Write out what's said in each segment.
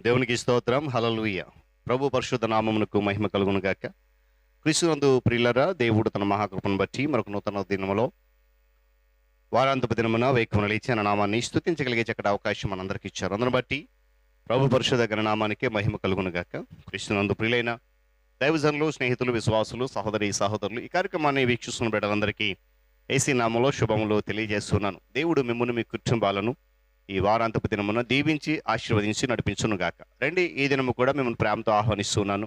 దేవునికి స్తోత్రం. హల్లెలూయా. ప్రభు పరిశుద్ధ నామమునకు మహిమ కలుగును గాక. క్రీస్తునందు ప్రియులారా, దేవుడు తన మహాకృపను బట్టి మరొక నూతన దినములో వారాంతపు దినమున వేకువన లేచి ఆయన నామాన్ని స్తుతించగలిగే చక్కటి అవకాశం మనందరికీ ఇచ్చారు. అందును బట్టి ప్రభు పరిశుద్ధ గణనామానికే మహిమ కలుగును గాక. క్రీస్తునందు ప్రియులైన దైవజనులు, స్నేహితులు, విశ్వాసులు, సహోదరులు ఈ కార్యక్రమాన్ని వీక్షిస్తున్న బిడ్డలందరికీ యేసు నామములో శుభములు తెలియజేస్తున్నాను. దేవుడు మిమ్మును మీ కుటుంబాలను ఈ వారాంతపు దినమున దీవించి ఆశీర్వదించి నడిపించును గాక. రండి, ఈ దినము కూడా మిమ్మల్ని ప్రేమతో ఆహ్వానిస్తున్నాను.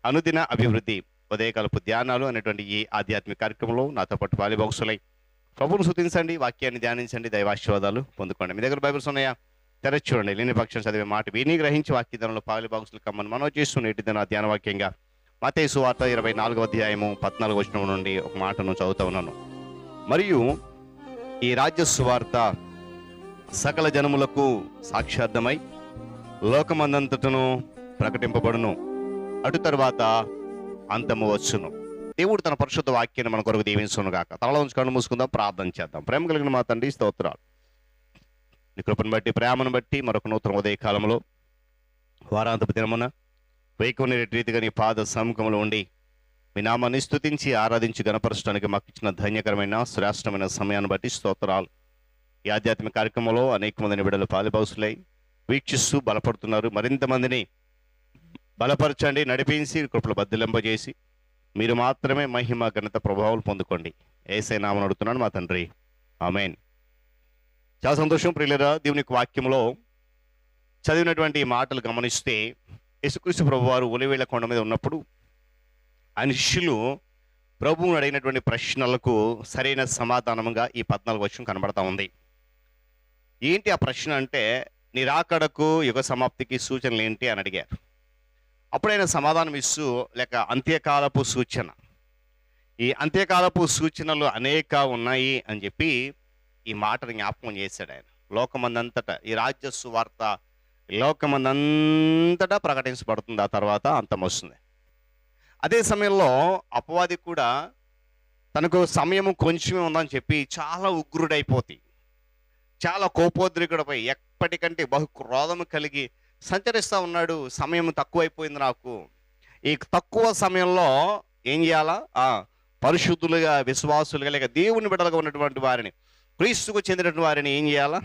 అనుదిన అభివృద్ధి ఉదయకాలపు ధ్యానాలు అనేటువంటి ఈ ఆధ్యాత్మిక కార్యక్రమంలో నాతో పాటు పాలిభాగస్తులై ప్రభువును స్తుతించండి, వాక్యాన్ని ధ్యానించండి, దైవాశీర్వాదాలు పొందుకోండి. మీ దగ్గర బైబిల్స్ ఉన్నాయా? తెరచి చూడండి. లేని పక్షం చదివే మాట విని గ్రహించి వాక్యధనంలో పాలిభాగస్తులు కమ్మని మనం చేస్తున్న నేటి దిన ధ్యాన వాక్యంగా మత్తయి సువార్త 24వ అధ్యాయము 14వ వచనం నుండి ఒక మాటను చదువుతా ఉన్నాను. మరియు ఈ రాజ్య సువార్త సకల జనములకు సాక్షార్థమై లోకమందంతటను ప్రకటింపబడును, అటు తరువాత అంతము వచ్చును. దేవుడు తన పరిశుద్ధ వాక్యాన్ని మన కొరకు దీవించును గాక. తలలో ఉంచి కళ్ళు మూసుకుందాం, ప్రార్థన చేద్దాం. ప్రేమ కలిగిన మా తండ్రి, స్తోత్రాలు. నీ కృపను బట్టి, ప్రేమను బట్టి మరొక నూతన ఉదయ కాలంలో వారాంతపు దినమున వేకువని రీతిగా నీ పాద సముఖంలో ఉండి మీ నామాన్ని స్తుతించి ఆరాధించి గణపరచడానికి మాకు ఇచ్చిన ధన్యకరమైన శ్రేష్టమైన సమయాన్ని బట్టి స్తోత్రాలు. ఈ ఆధ్యాత్మిక కార్యక్రమంలో అనేక మందిని బిడ్డలు పాలుభాగస్తులై వీక్షిస్తూ బలపడుతున్నారు. మరింత మందిని బలపరచండి, నడిపించి కృపలు బద్దలింపజేసి మీరు మాత్రమే మహిమ ఘనత ప్రభావాలు పొందుకోండి. యేసయ్య నామమున అడుగుతున్నాను మా తండ్రి, ఆమేన్. చాలా సంతోషం ప్రియులారా. దేవుని యొక్క వాక్యంలో చదివినటువంటి మాటలు గమనిస్తే యేసుక్రీస్తు ప్రభువారు ఒలివేళ్ల కొండ మీద ఉన్నప్పుడు ఆయన శిష్యులు ప్రభువును అడిగినటువంటి ప్రశ్నలకు సరైన సమాధానంగా ఈ 14వ వచనం కనబడతా ఉంది. ఏంటి ఆ ప్రశ్న అంటే, నీ రాకడకు యుగ సమాప్తికి సూచనలు ఏంటి అని అడిగారు. అప్పుడైనా సమాధానం ఇస్తూ లేక అంత్యకాలపు సూచన, ఈ అంత్యకాలపు సూచనలు అనేక ఉన్నాయి అని చెప్పి ఈ మాటను జ్ఞాపకం చేశాడు ఆయన. లోకమందంతటా ఈ రాజ్య సువార్త లోకమందంతటా ప్రకటించబడుతుంది, ఆ తర్వాత అంతం వస్తుంది. అదే సమయంలో అపవాది కూడా తనకు సమయం కొంచెమే ఉందని చెప్పి చాలా ఉగ్రుడైపోతాయి, చాలా కోపోద్రికుడిపై ఎప్పటికంటే బహు క్రోధము కలిగి సంచరిస్తూ ఉన్నాడు. సమయం తక్కువైపోయింది నాకు, ఈ తక్కువ సమయంలో ఏం చేయాలా? పరిశుద్ధులుగా, విశ్వాసులుగా లేక దేవుని బిడ్డలుగా ఉన్నటువంటి వారిని, క్రీస్తుకు చెందినటువంటి వారిని ఏం చేయాలా?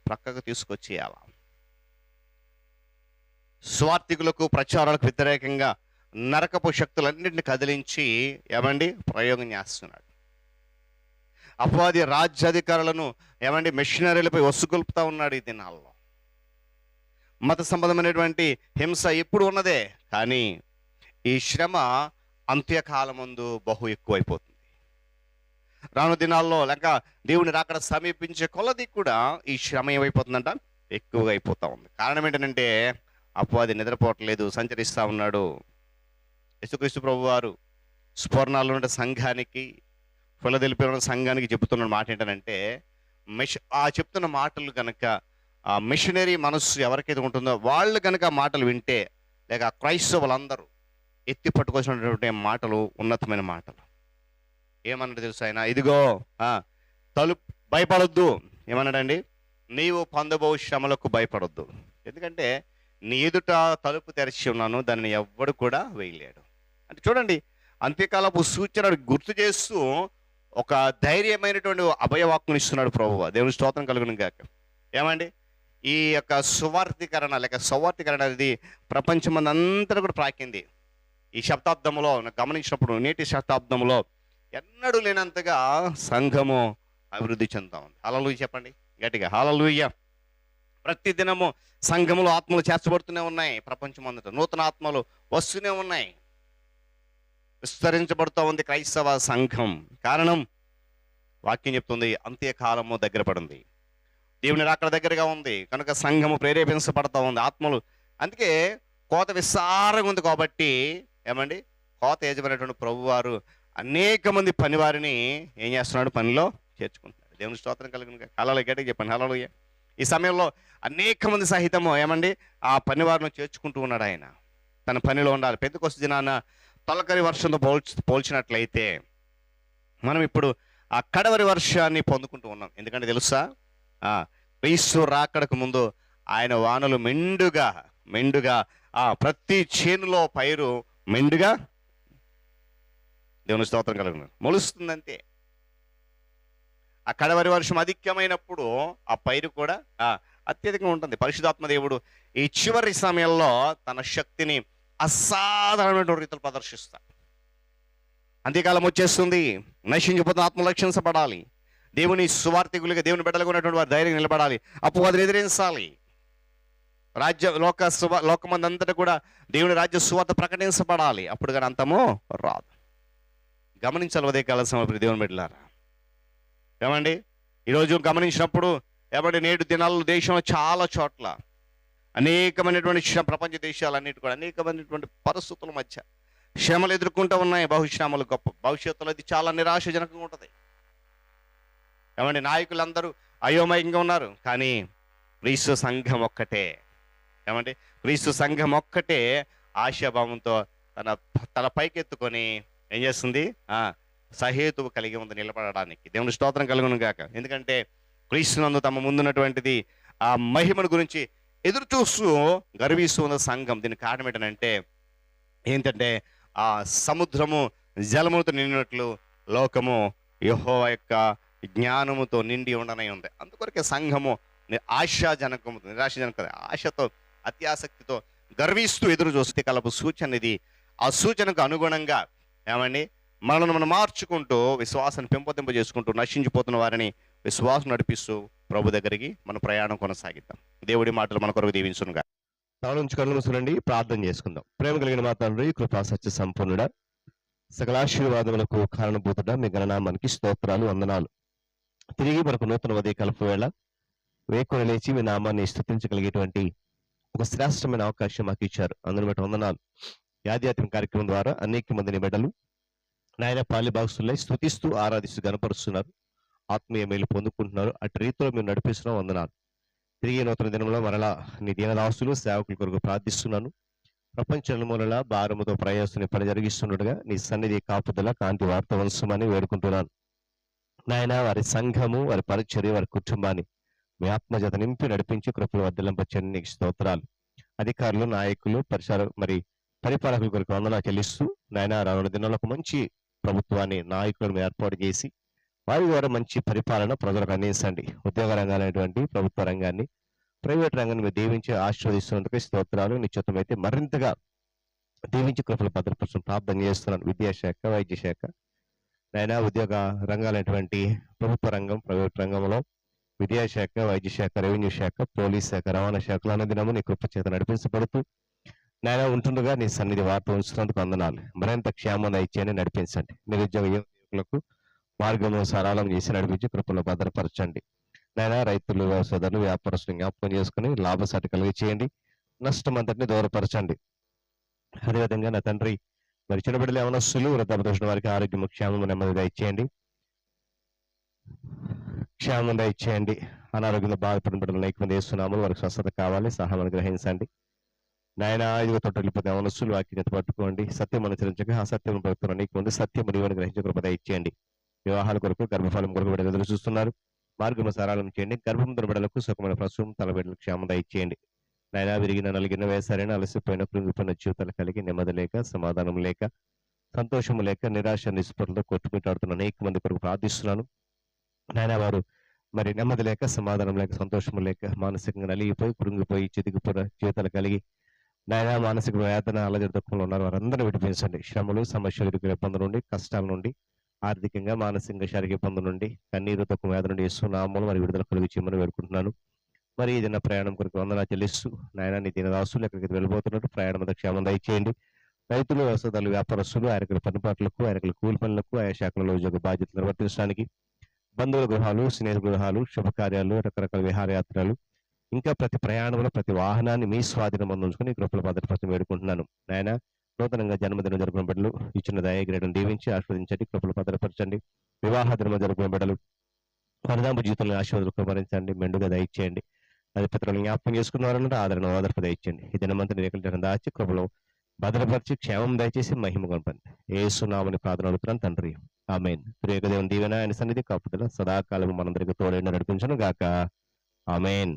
ప్రక్కకు తీసుకొచ్చేయాలా. స్వార్థికులకు, ప్రచారాలకు వ్యతిరేకంగా నరకపు శక్తులన్నింటిని కదిలించి ఏమండి ప్రయోగం చేస్తున్నాడు. అపవాది రాజ్యాధికారులను ఏమండి మిషనరీలపై వసుగొల్పుతా ఉన్నాడు. ఈ దినాల్లో మత సంబంధమైనటువంటి హింస ఎప్పుడు ఉన్నదే, కానీ ఈ శ్రమ అంత్యకాలమందు బహు ఎక్కువైపోతుంది. రాను దినాల్లో లేక దేవుని రాకడ సమీపించే కొలది కూడా ఈ శ్రమ ఏమైపోతుందంట? ఎక్కువగా అయిపోతా ఉంది. కారణం ఏంటంటే అపవాది నిద్రపోవట్లేదు, సంచరిస్తూ ఉన్నాడు. యేసుక్రీస్తు ప్రభు వారు స్ఫోరణాలు ఉన్న సంఘానికి, ఫిలదెల్ఫియా సంఘానికి చెబుతున్న మాట ఏంటంటే, చెప్తున్న మాటలు కనుక ఆ మిషనరీ మనస్సు ఎవరికైతే ఉంటుందో వాళ్ళు కనుక మాటలు వింటే, లేక క్రైస్తవులందరూ ఎత్తి పట్టుకోవాల్సినటువంటి మాటలు ఉన్నతమైన మాటలు. ఏమన్నాడు తెలుసు ఆయన? ఇదిగో తలుపు భయపడొద్దు. ఏమన్నాడండి? నీవు పొందబో శ్రమలకు భయపడొద్దు, ఎందుకంటే నీ ఎదుట తలుపు తెరిచి ఉన్నాను, దానిని ఎవ్వడు కూడా వేయలేడు. అంటే చూడండి, అంత్యకాలపు సూచన గుర్తు చేస్తూ ఒక ధైర్యమైనటువంటి అభయవాక్కుని ఇస్తున్నాడు ప్రభువు. దేవుని స్తోత్రం కలుగును గాక. ఏమండి, ఈ యొక్క సువార్థీకరణ లేక సౌవార్థీకరణ అనేది ప్రపంచమందంతా కూడా ప్రాకింది. ఈ శతాబ్దంలో గమనించినప్పుడు, నేటి శతాబ్దంలో ఎన్నడూ లేనంతగా సంఘము అభివృద్ధి చెందుతా ఉంది. హల్లెలూయా చెప్పండి గట్టిగా, హల్లెలూయా. ప్రతి దినము సంఘములో ఆత్మలు చేర్చబడుతూనే ఉన్నాయి. ప్రపంచమంతటా నూతన ఆత్మలు వస్తూనే ఉన్నాయి. విస్తరించబడుతూ ఉంది క్రైస్తవ సంఘం. కారణం వాక్యం చెప్తుంది, అంత్యకాలము దగ్గర పడింది, దేవుని రాకడ దగ్గరగా ఉంది కనుక సంఘము ప్రేరేపించబడతా ఉంది, ఆత్మలు. అందుకే కోత విస్తారంగా ఉంది. కాబట్టి ఏమండి, కోత యజమానటువంటి ప్రభువారు అనేక మంది పనివారిని ఏం చేస్తున్నాడు? పనిలో చేర్చుకుంటున్నాడు. దేవుని స్తోత్రం కలిగిన హల్లెలూయా గట్టిగా చెప్పండి, హల్లెలూయా. ఈ సమయంలో అనేక మంది సహితము ఏమండి ఆ పనివారిని చేర్చుకుంటూ ఉన్నాడు ఆయన. తన పనిలో ఉండాలి. పెద్దకొస్త దినాన తొలకరి వర్షంతో పోల్చినట్లయితే మనం ఇప్పుడు ఆ కడవరి వర్షాన్ని పొందుకుంటూ ఉన్నాం. ఎందుకంటే తెలుసా, క్రీస్తు రాకడకు ముందు ఆయన వానలు మెండుగా, ప్రతి చేనులో పైరు మెండుగా దేవుని స్తోత్రం కలుగును మొలుస్తుంది అంతే. ఆ కడవరి వర్షం అధిక్యమైనప్పుడు ఆ పైరు కూడా అత్యధికంగా ఉంటుంది. పరిశుధాత్మ దేవుడు ఈ చివరి సమయంలో తన శక్తిని అసాధారణమైన రీతిలో ప్రదర్శిస్తాడు. అంత్యకాలం వచ్చేస్తుంది, నశించిపోతున్న ఆత్మలు రక్షించబడాలి. దేవుని సువార్థికులుగా దేవుని బిడ్డలుగా ఉన్నటువంటి వారు ధైర్యం నిలబడాలి, అపవాదిని ఎదిరించాలి. లోకమందంతటా కూడా దేవుని రాజ్య సువార్త ప్రకటించబడాలి. అప్పుడు కానీ అంతమో రాదు. గమనించాలి ఉదయకాల సమయంలో దేవుని బిడ్డలారా. ఏమండి ఈరోజు గమనించినప్పుడు ఏమంటే నేడు దినాల్లో దేశంలో చాలా చోట్ల అనేకమైనటువంటి ప్రపంచ దేశాలన్నిటి కూడా అనేకమైనటువంటి పరిస్థితుల మధ్య శ్రమలు ఎదుర్కొంటూ ఉన్నాయి. బహుశ్రమలు గొప్ప భవిష్యత్తులో ఇది చాలా నిరాశజనకంగా ఉంటుంది. ఏమంటే నాయకులందరూ అయోమయంగా ఉన్నారు. కానీ క్రీస్తు సంఘం ఒక్కటే, ఏమంటే క్రీస్తు సంఘం ఒక్కటే ఆశాభావంతో తన పైకెత్తుకొని ఏం చేస్తుంది? సహేతువు కలిగి ఉంది నిలబడడానికి. దేవుని స్తోత్రం కలుగును గాక. ఎందుకంటే క్రీస్తునందు తమ ముందున్నటువంటిది ఆ మహిమను గురించి ఎదురు చూస్తూ గర్విస్తూ ఉన్న సంఘం. దీనికి కారణం ఏంటంటే ఆ సముద్రము జలముతో నిండినట్లు లోకము యెహోవా యొక్క జ్ఞానముతో నిండి ఉండనై ఉంది. అందుకొరకే సంఘము ఆశాజనకము, నిరాశజనక ఆశతో అత్యాసక్తితో గర్విస్తూ ఎదురు చూస్తే కలపు సూచన ఇది. ఆ సూచనకు అనుగుణంగా ఏమండి మనల్ని మనం మార్చుకుంటూ విశ్వాసాన్ని పెంపొందింప చేసుకుంటూ నశించిపోతున్న వారిని విశ్వాసం నడిపిస్తూ ప్రభు దగ్గరికి మన ప్రయాణం కొనసాగిద్దాం. దేవుడి మాటలు మన కొరకు దీవించునుగా. తల నుంచి కళ్ళు మూసుకునండి, ప్రార్థన చేసుకుందాం. ప్రేమ కలిగిన మా తండ్రి, కృపా సత్య సంపన్నుడా, సకలాశీర్వాదములకు కారణభూతుడా, మీ గణనామానికి స్తోత్రాలు, వందనాలు. తిరిగి మనకు నూతన ఉదయ కలుపు వేళ వేకుని లేచి మీ నామాన్ని స్తుతించగలిగేటువంటి ఒక శ్రేష్టమైన అవకాశం మాకు ఇచ్చారు. అందుని బట్టి వందనాలు. ఆధ్యాత్మిక కార్యక్రమం ద్వారా అనేక మందిని బిడ్డలు నాయన పాలిభాగస్తులై స్తుతిస్తూ ఆరాధిస్తూ గనపరుస్తున్నారు, ఆత్మీయ మేలు పొందుకుంటున్నారు. అటు రీతిలో మీరు నడిపిస్తున్నాం, వందనాలు. తిరిగి నూతన దినంలో మరలా నీ దీనదాసులు సేవకుల కొరకు ప్రార్థిస్తున్నాను. ప్రపంచ నలుమూలలా భారముతో ప్రయాసం పని జరిగిస్తుండగా నీ సన్నిధి కాపుదల కాంతి వార్త వంశమని వేడుకుంటున్నాను. నాయన వారి సంఘము, వారి పరిచర్య, వారి కుటుంబాన్ని మీ ఆత్మజత నింపి నడిపించి కృపలు వర్ధలింపచండి. నీకు స్తోత్రాలు. అధికారులు, నాయకులు, పరిపాలకుల కొరకు వందనాలు చెల్లిస్తూ నాయన రానున్న దినాలకు మంచి ప్రభుత్వాన్ని, నాయకులను ఏర్పాటు చేసి వారి ద్వారా మంచి పరిపాలన ప్రజలకు అందించండి. ఉద్యోగ రంగాలైనటువంటి ప్రభుత్వ రంగాన్ని, ప్రైవేట్ రంగాన్ని మీరు దీవించి ఆశీర్వదిస్తున్నందుకు స్తోత్రాలు. నిశ్చితమైతే మరింతగా దీవించి కృపలు భద్రపరచడం ప్రార్థన చేస్తున్నాను. విద్యాశాఖ, వైద్య శాఖ, నాయన ఉద్యోగ రంగాలైనటువంటి ప్రభుత్వ రంగం, ప్రైవేట్ రంగంలో విద్యాశాఖ, వైద్య శాఖ, రెవెన్యూ శాఖ, పోలీస్ శాఖ, రవాణా శాఖలు అన్నదినము నీ కృప చేత నడిపించబడుతూ నాయన ఉంటుండగా నీ సన్నిధి వార్త ఉంచుతున్నందుకు వందనాలు. మరింత క్షేమంగా ఇచ్చేయని నడిపించండి. నిరుద్యోగ యువకులకు మార్గము సరళం చేసి నడిపించి కృపలో భద్రపరచండి. నాయన రైతులు, వ్యవసాయదారులు, వ్యాపారస్తులు జ్ఞాపకం చేసుకుని లాభసాటి కలిగి చేయండి. నష్టం అంతటిని దూరపరచండి. అదేవిధంగా నా తండ్రి మరి చిన్న బిడ్డలు యవనస్తులు, వృద్ధాప్య వారికి ఆరోగ్యం, క్షేమం, నెమ్మదిగా ఇచ్చేయండి, క్షేమంగా ఇచ్చేయండి. అనారోగ్యంలో బాధపడిన బిడ్డలు అనేక మంది వేస్తున్నాము, వారికి స్వస్థత కావాలి, సహాయం గ్రహించండి. నాయన ఐదుగురు తోట వెళ్ళిపోతే యవనస్తులు వాక్యత పట్టుకోండి, సత్యం అనుసరించక అసత్యం పడుతున్న అనేక మంది సత్యం నీవని గ్రహించే కృపద ఇచ్చేయండి. వివాహాల కొరకు, గర్భఫలం కొరకు బిడ్డలు ఎదురు చూస్తున్నారు, మార్గం సరళం చేయండి. గర్భంతో బిడ్డలకు సుఖమైన ప్రసవం, తల బిడ్డలకు క్షేమంగా ఇచ్చేయండి. నాయన విరిగిన, నలిగిన, వేసారైన, అలసిపోయిన, కృంగిపోయిన జీవితాలు కలిగి నెమ్మది లేక, సమాధానం లేక, సంతోషం లేక, నిరాశ నిస్పృహలతో కొట్టుమిట్టాడుతున్న అనేక మంది కొరకు ప్రార్థిస్తున్నాను. నాయన వారు మరి నెమ్మది లేక, సమాధానం లేక, సంతోషం లేక, మానసికంగా నలిగిపోయి, కృంగిపోయి, చితికిపోయిన జీవితాలు కలిగి నాయన మానసిక వేదన, అలజడి దుఃఖంలో ఉన్నారు, వారందరినీ విడిపించండి. శ్రమలు, సమస్యలు, ఇరుకుల ఇబ్బందుల నుండి, కష్టాల నుండి, ఆర్థికంగా, మానసికంగా, శారీరక ఇబ్బందుల నుండి, కన్నీరు దుఃఖం వేదన నుండి నామములు మరి విడుదల కలిగి చేయమని వేడుకుంటున్నాను. మరి ఈ దిన ప్రయాణం కొరకు వందనాలు చెల్లిస్తూ నాయన నీ దినదాసులు ఎక్కడికి వెళ్ళిపోతున్నట్టు ప్రయాణం అంతా క్షేమంగా ఇచ్చేయండి. రైతులు, వ్యవసాయదారులు, వ్యాపారస్తులు ఆయనకుల పనిపాట్లకు, ఆయనకుల కూలి పనులకు, ఆయా శాఖలలో ఉద్యోగ బాధ్యతలు నిర్వర్తించడానికి, బంధువుల గృహాలు, స్నేహితుల గృహాలు, శుభకార్యాలు, రకరకాల విహారయాత్రలు, ఇంకా ప్రతి ప్రయాణంలో ప్రతి వాహనాన్ని మీ స్వాధీనం ఉంచుకుని కృపల భద్రపరచడం వేడుకుంటున్నాను. నాయన నూతనంగా జన్మదినం జరుపుకున్న బిడ్డలు ఇచ్చిన దయాగ్రేడను దీవించి ఆస్వాదించండి, కృపలు భద్రపరచండి. వివాహ దినం జరుపుకున్న బిడ్డలు వరదాంపు జీవితంలో ఆశీర్వాదాలు కుమరించండి, మెండుగా దయచేయండి. అది పితరులు జ్ఞాపకం చేసుకున్నారన్నట్టు ఆదరణ ఓదర్పు దయచేయండి. ఈ దినమంతా రేఖలు దాచి కృపలో భద్రపరిచి క్షేమం దయచేసి మహిమ కొనపండి. యేసునామని ప్రార్థన అడుగుతున్నాను తండ్రి, ఆమేన్. త్రియేక దేవుని దీవెన, ఆయన సన్నిధి కాపుదల సదాకాలం మనందరికీ తోడైన నడిపించును గాక. ఆమేన్.